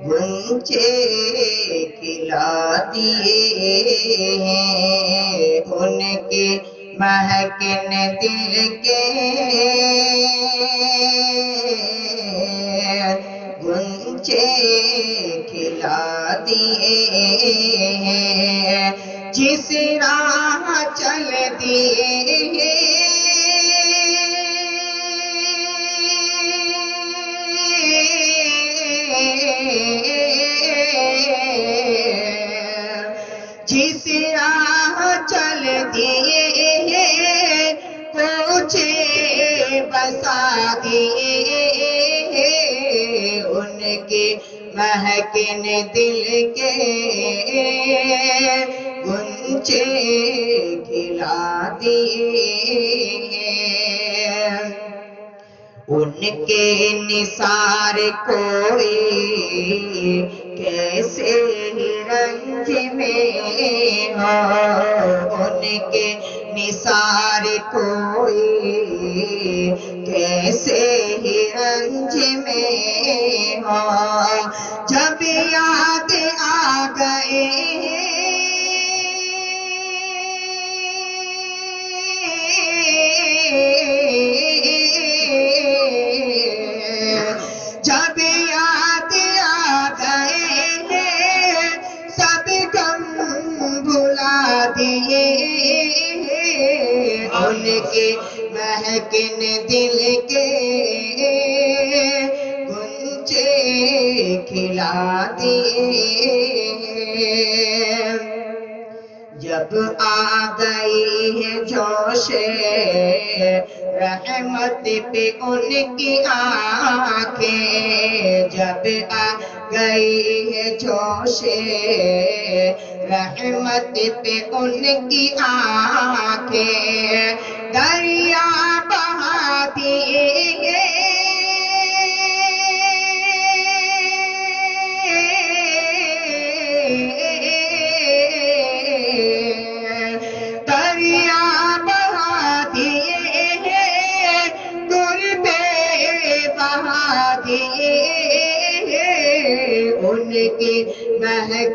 غنچے کھلا دیے ہیں، ان کے مہکنے دل کے غنچے کھلا دیے ہیں، جس راہ چل دیے ہیں جس راہ چل دیے ہیں، کوچے بسا دیے ہیں، ان کے مہکنے دل کے غنچے کھلا دیے ہیں، ان کے نثار کوئی کیسے ہی رنج میں ہو، ان کے نثار کوئی کیسے ہی رنج میں ہو، جب یاد آ گئے جب یاد آ گئے ہیں، سب غم بھلا دیے ہیں، ان کے مہکنے دل کے غنچے کھلا دیے ہیں، جب آ گئی ہے جوش رحمت پہ ان کی آنکھیں، جب آ گئی ہے جوش رحمت پہ ان کی آنکھیں، دریا بہا دیے دریا بہا دیے ہیں، غربے بہا دیے ہیں، ان کی مہک